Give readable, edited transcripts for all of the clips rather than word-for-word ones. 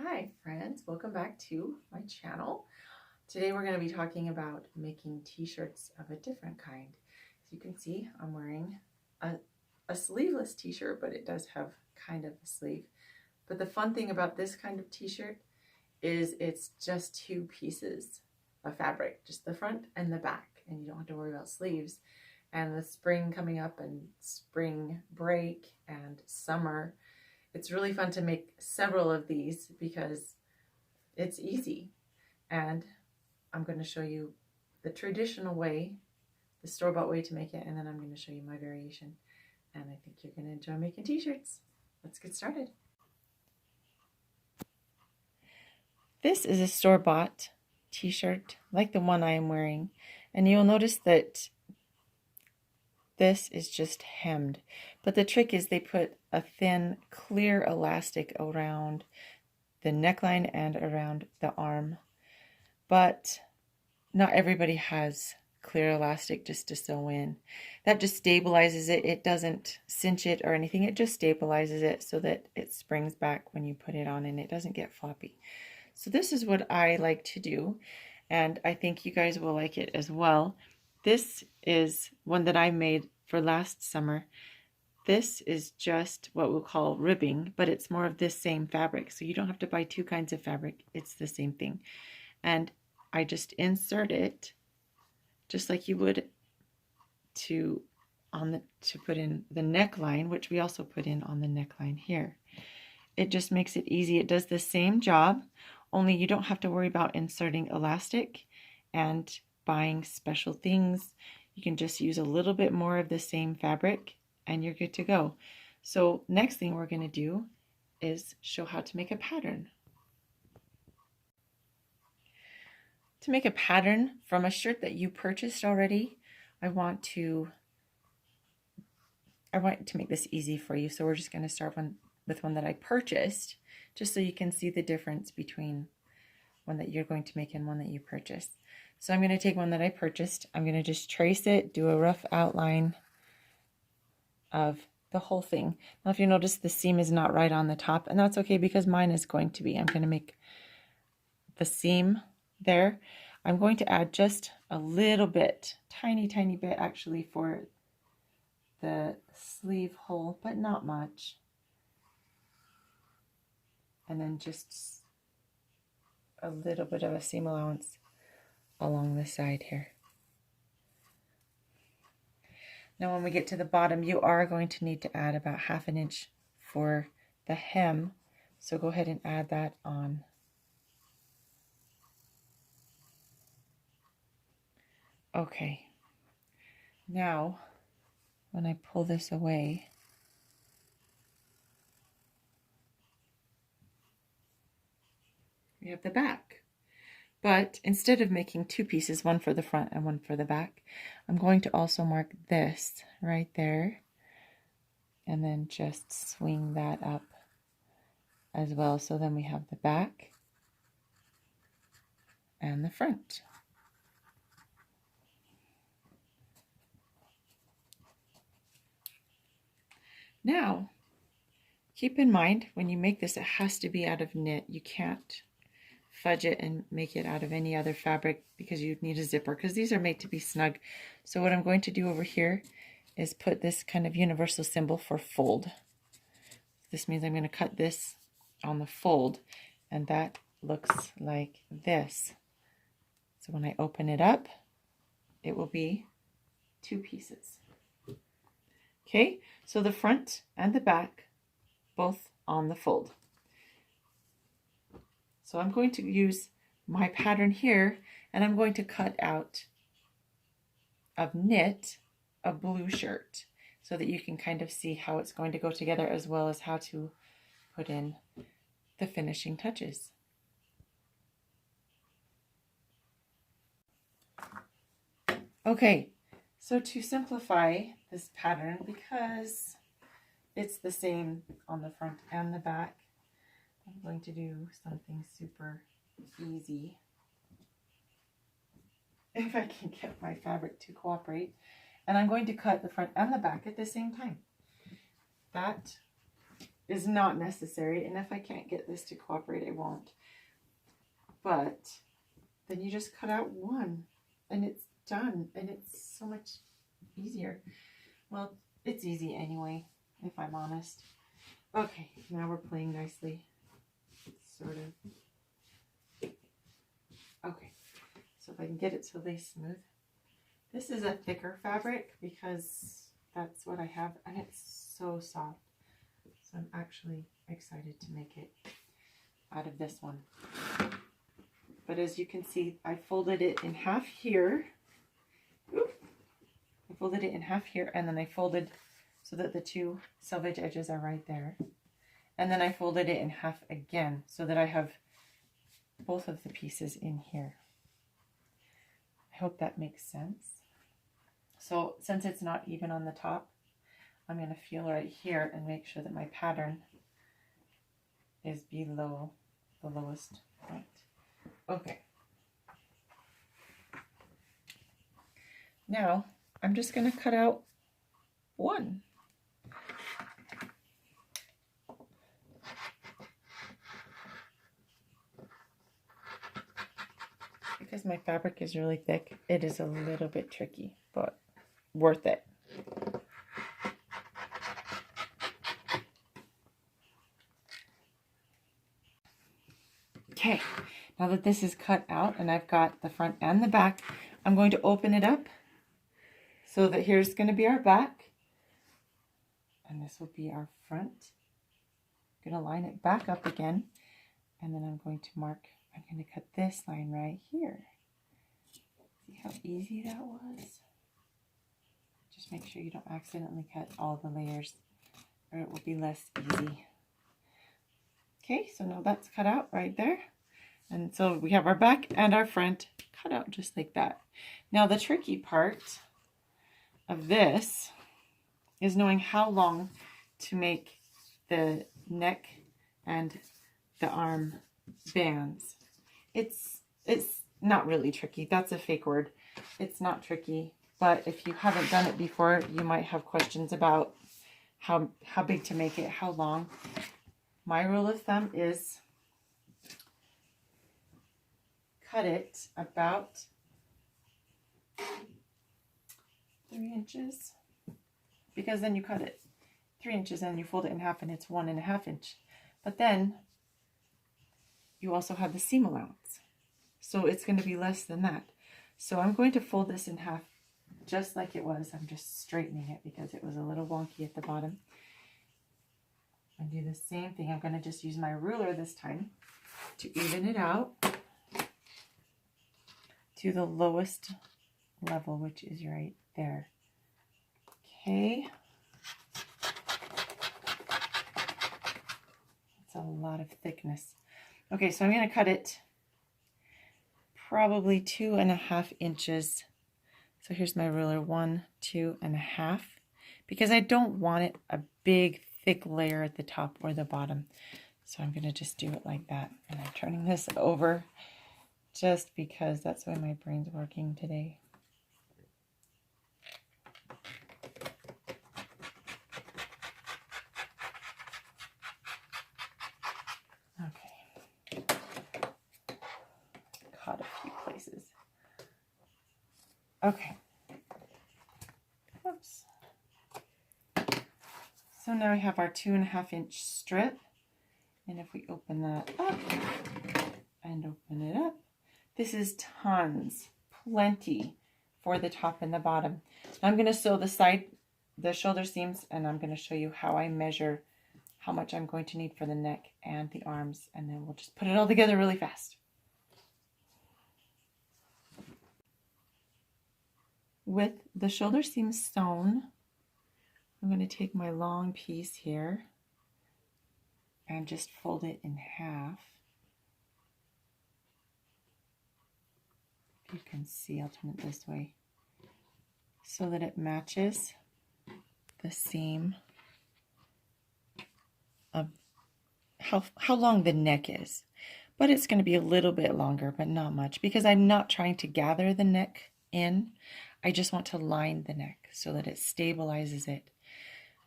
Hi friends, welcome back to my channel. Today we're going to be talking about making t-shirts of a different kind. As you can see, I'm wearing a sleeveless t-shirt, but it does have kind of a sleeve. But the fun thing about this kind of t-shirt is it's just two pieces of fabric, just the front and the back, and you don't have to worry about sleeves. And with spring coming up and spring break and summer, it's really fun to make several of these because it's easy. And I'm going to show you the traditional way, the store-bought way to make it, and then I'm going to show you my variation. And I think you're going to enjoy making t-shirts. Let's get started. This is a store-bought t-shirt like the one I am wearing, and you'll notice that this is just hemmed, but the trick is they put a thin, clear elastic around the neckline and around the arm. But not everybody has clear elastic just to sew in. That just stabilizes it. It doesn't cinch it or anything. It just stabilizes it so that it springs back when you put it on and it doesn't get floppy. So this is what I like to do, and I think you guys will like it as well. This is one that I made for last summer. This is just what we'll call ribbing, but it's more of this same fabric. So you don't have to buy two kinds of fabric. It's the same thing. And I just insert it just like you would to put in the neckline, which we also put in on the neckline here. It just makes it easy. It does the same job, only you don't have to worry about inserting elastic and buying special things. You can just use a little bit more of the same fabric and you're good to go. So next thing we're going to do is show how to make a pattern. To make a pattern from a shirt that you purchased already, I want to make this easy for you. So we're just going to start with one that I purchased, just so you can see the difference between one that you're going to make and one that you purchased. So I'm going to take one that I purchased. I'm going to just trace it, do a rough outline of the whole thing. Now if you notice, the seam is not right on the top, and that's okay because mine is going to be. I'm going to make the seam there. I'm going to add just a little bit, tiny bit actually, for the sleeve hole, but not much. And then just a little bit of a seam allowance along the side here. Now when we get to the bottom, you are going to need to add about 1/2 inch for the hem. So go ahead and add that on. Okay. Now, when I pull this away, we have the back. But instead of making two pieces, one for the front and one for the back, I'm going to also mark this right there and then just swing that up as well. So then we have the back and the front. Now, keep in mind when you make this, it has to be out of knit. You can't fudge it and make it out of any other fabric because you'd need a zipper, because these are made to be snug. So what I'm going to do over here is put this kind of universal symbol for fold. This means I'm going to cut this on the fold, and that looks like this. So when I open it up, it will be two pieces. Okay, so the front and the back both on the fold. So I'm going to use my pattern here, and I'm going to cut out of knit a blue shirt so that you can kind of see how it's going to go together, as well as how to put in the finishing touches. Okay, so to simplify this pattern, because it's the same on the front and the back, I'm going to do something super easy. If I can get my fabric to cooperate. And I'm going to cut the front and the back at the same time. That is not necessary. And if I can't get this to cooperate, I won't. But then you just cut out one and it's done, and it's so much easier. Well, it's easy anyway, if I'm honest. Okay, now we're playing nicely. Sort of. Okay, so if I can get it to lay smooth. This is a thicker fabric because that's what I have, and it's so soft. So I'm actually excited to make it out of this one. But as you can see, I folded it in half here. Oop. I folded it in half here, and then I folded so that the two selvage edges are right there. And then I folded it in half again so that I have both of the pieces in here. I hope that makes sense. So since it's not even on the top, I'm going to feel right here and make sure that my pattern is below the lowest point. Okay. Now I'm just going to cut out one. Because my fabric is really thick, it is a little bit tricky, but worth it. Okay, now that this is cut out and I've got the front and the back, I'm going to open it up so that here's going to be our back and this will be our front. I'm going to line it back up again, and then I'm going to cut this line right here. See how easy that was? Just make sure you don't accidentally cut all the layers or it will be less easy. Okay, so now that's cut out right there. And so we have our back and our front cut out just like that. Now the tricky part of this is knowing how long to make the neck and the arm bands. It's not really tricky. That's a fake word. It's not tricky. But if you haven't done it before, you might have questions about how big to make it, how long. My rule of thumb is cut it about 3 inches, because then you cut it 3 inches and you fold it in half and it's 1.5 inch. But then you also have the seam allowance, so it's going to be less than that. So I'm going to fold this in half just like it was. I'm just straightening it because it was a little wonky at the bottom. And do the same thing. I'm going to just use my ruler this time to even it out to the lowest level, which is right there. Okay. It's a lot of thickness. Okay, so I'm going to cut it probably 2.5 inches. So here's my ruler, 1, 2.5, because I don't want it a big thick layer at the top or the bottom. So I'm going to just do it like that. And I'm turning this over just because that's the way my brain's working today. Okay. Caught a few places. Okay. Oops. So now we have our 2.5 inch strip. And if we open that up and open it up, this is tons, plenty for the top and the bottom. Now I'm going to sew the shoulder seams, and I'm going to show you how I measure how much I'm going to need for the neck and the arms, and then we'll just put it all together really fast. With the shoulder seams sewn, I'm going to take my long piece here and just fold it in half. If you can see, I'll turn it this way so that it matches the seam of how long the neck is. But it's going to be a little bit longer, but not much, because I'm not trying to gather the neck in. I just want to line the neck so that it stabilizes it.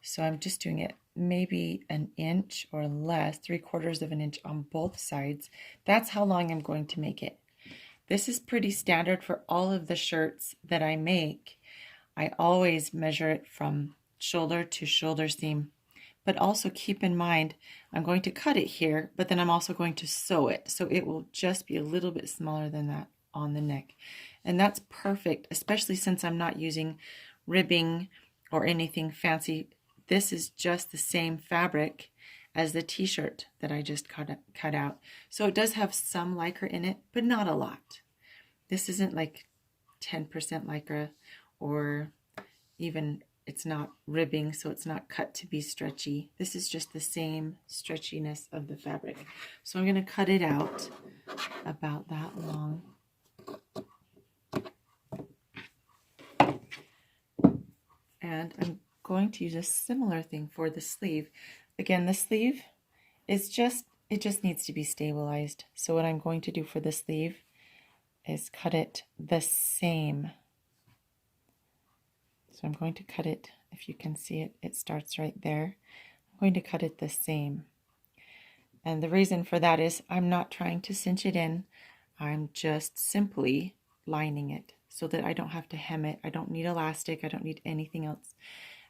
So I'm just doing it maybe an inch or less, 3/4 of an inch on both sides. That's how long I'm going to make it. This is pretty standard for all of the shirts that I make. I always measure it from shoulder to shoulder seam. But also keep in mind, I'm going to cut it here, but then I'm also going to sew it. So it will just be a little bit smaller than that on the neck. And that's perfect, especially since I'm not using ribbing or anything fancy. This is just the same fabric as the t-shirt that I just cut out. So it does have some lycra in it, but not a lot. This isn't like 10% lycra, or even it's not ribbing, so it's not cut to be stretchy. This is just the same stretchiness of the fabric. So I'm going to cut it out about that long. And I'm going to use a similar thing for the sleeve. Again, the sleeve is it just needs to be stabilized. So what I'm going to do for the sleeve is cut it the same. So I'm going to cut it, if you can see it, it starts right there. I'm going to cut it the same. And the reason for that is I'm not trying to cinch it in. I'm just simply lining it so that I don't have to hem it. I don't need elastic. I don't need anything else.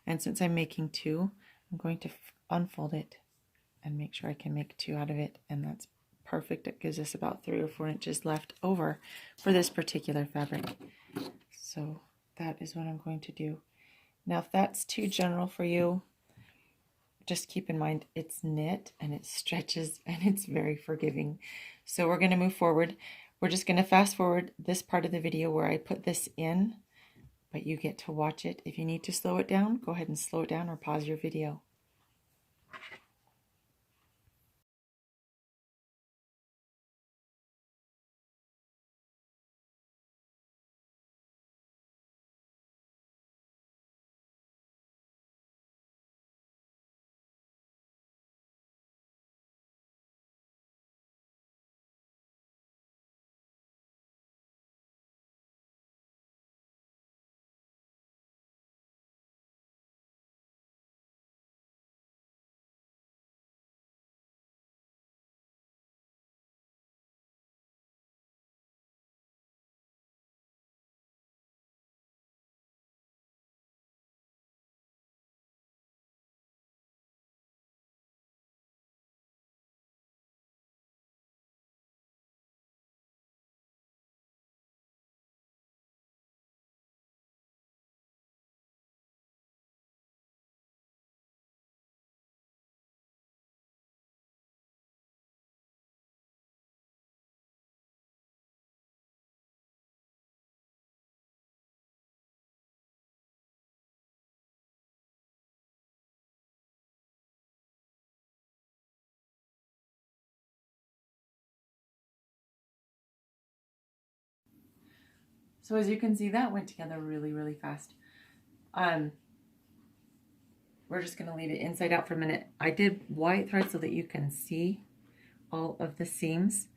And since I'm making two, I'm going to unfold it and make sure I can make two out of it. And that's perfect. It gives us about 3 or 4 inches left over for this particular fabric. So that is what I'm going to do. Now, if that's too general for you, just keep in mind it's knit and it stretches and it's very forgiving. So we're going to move forward. We're just going to fast forward this part of the video where I put this in, but you get to watch it. If you need to slow it down, go ahead and slow it down or pause your video. So as you can see, that went together really, really fast. We're just going to leave it inside out for a minute. I did white thread so that you can see all of the seams.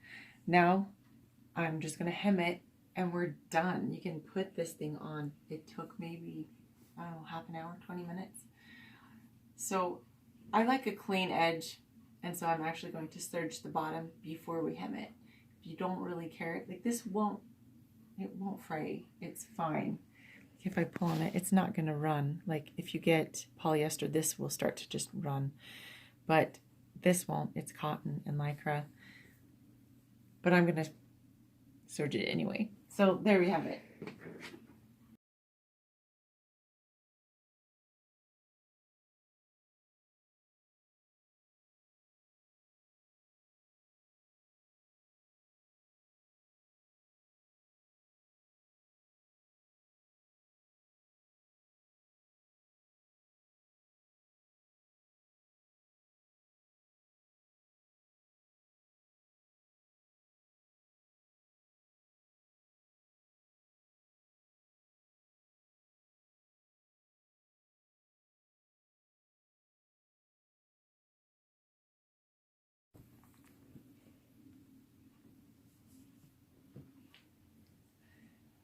Now I'm just going to hem it and we're done. You can put this thing on. It took maybe, I don't know, half an hour, 20 minutes. So I like a clean edge, and so I'm actually going to serge the bottom before we hem it. If you don't really care, like this won't fray. It's fine. If I pull on it, it's not going to run. Like if you get polyester, this will start to just run. But this won't. It's cotton and lycra. But I'm going to serge it anyway. So there we have it.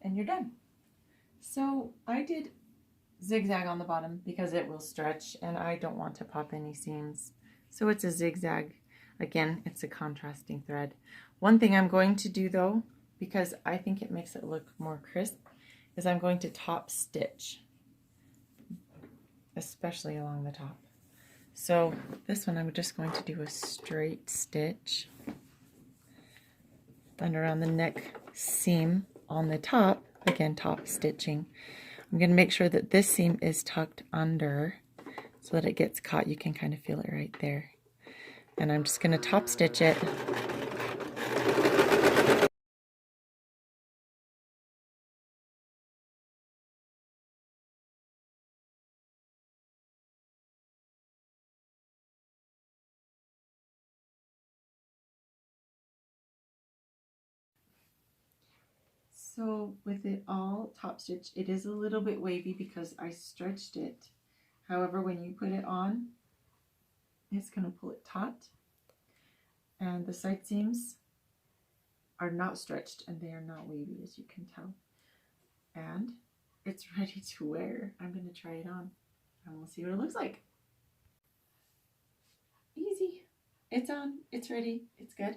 And you're done. So I did zigzag on the bottom because it will stretch and I don't want to pop any seams. So it's a zigzag. Again, it's a contrasting thread. One thing I'm going to do though, because I think it makes it look more crisp, is I'm going to top stitch, especially along the top. So this one I'm just going to do a straight stitch and around the neck seam on the top, again top stitching. I'm going to make sure that this seam is tucked under so that it gets caught. You can kind of feel it right there. And I'm just going to top stitch it. So with it all top stitched, it is a little bit wavy because I stretched it. However, when you put it on, it's going to pull it taut. And the side seams are not stretched and they are not wavy, as you can tell. And it's ready to wear. I'm going to try it on and we'll see what it looks like. Easy. It's on. It's ready. It's good.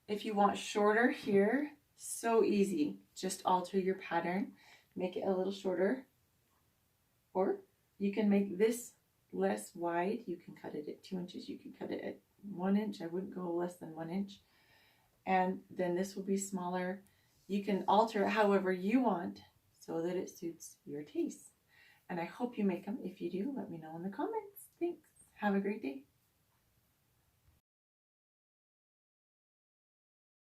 If you want shorter here, so easy. Just alter your pattern. Make it a little shorter. Or you can make this less wide. You can cut it at 2 inches. You can cut it at 1 inch. I wouldn't go less than 1 inch. And then this will be smaller. You can alter it however you want so that it suits your taste. And I hope you make them. If you do, let me know in the comments. Thanks. Have a great day.